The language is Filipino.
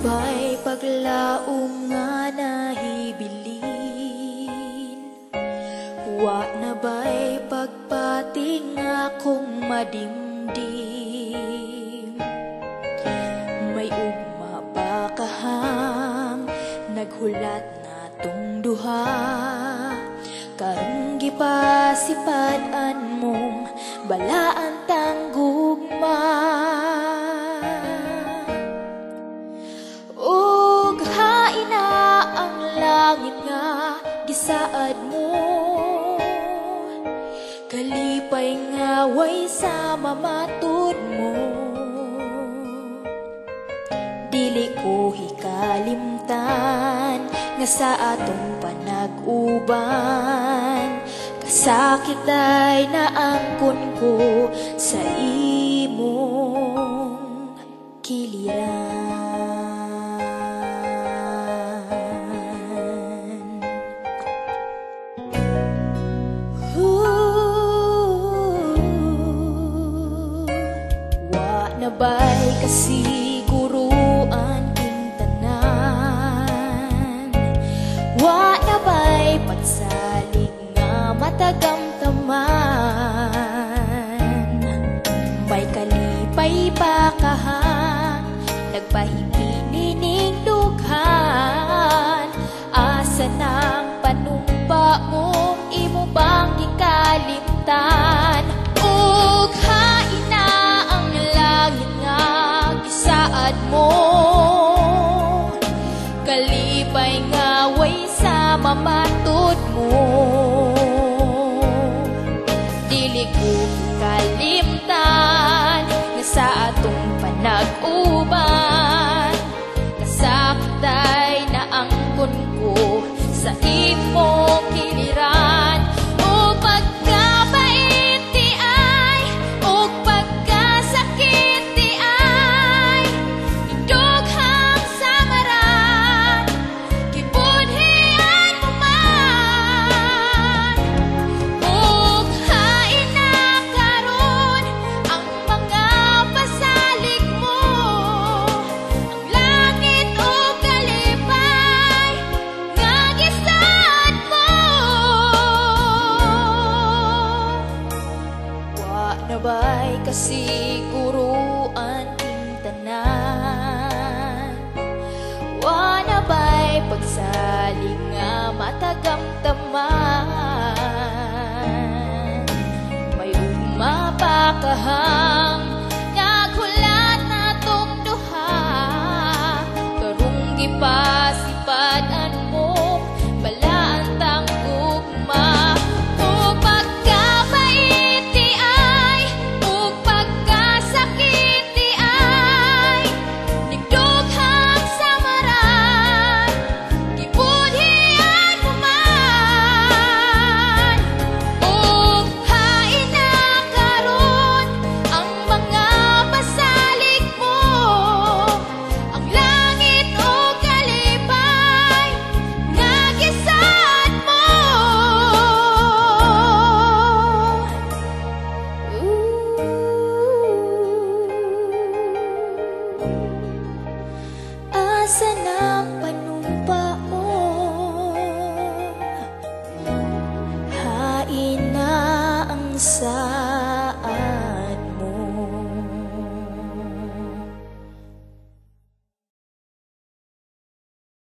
nabay paglaom nga nahibilin, wa nabay pagpating akong madimdim. May ugma pa kahang naghulat na tong duha, karong gipasipadan mong balaan tang gugma. Ug hain na ang langit nga gisaad mo, kalipay nga way sa mamatod mo. Dili ko hikalimtan nga sa atong panag-uban, kasakit ay naangkon ko sa imong kiliran. Wa nabay kasiguruan king tanan, wa nabay pagsalig nga matagamtaman. May kalipay pa kahang nagpahipinining dughan, asa nang panumpa mong imo bang gikalimtan. Ug hain na ang langit nga gisaad mo, kalipay nga way sa mamatod mo. Dili ko kalimtan nga sa atong panag-uban, kasakit ay naangkon ko sa imong kiliran. O pagkabait ti ay, o pagkasakit ti ay, idughang samaran, gibudhian mo man. Ug hain na karon ang mga pasalig mo, ang langit o kalipay nga gisaad mo. Wa nabay kasiguruan king tanan, wa nabay pagsalig nga matagamtaman. May ugma pa kahang naghulat na tong duha, karong gipasipadan mo balaan tang gugma. O pagkabait ti ay, o pagkasakit ti ay, nigdughang samaran, gibudhian mo man. Ug hain na karon ang mga pasalig mo, ang langit o kalipay nga gisaad mo. Asa nang panumpa mo, hain na ang sa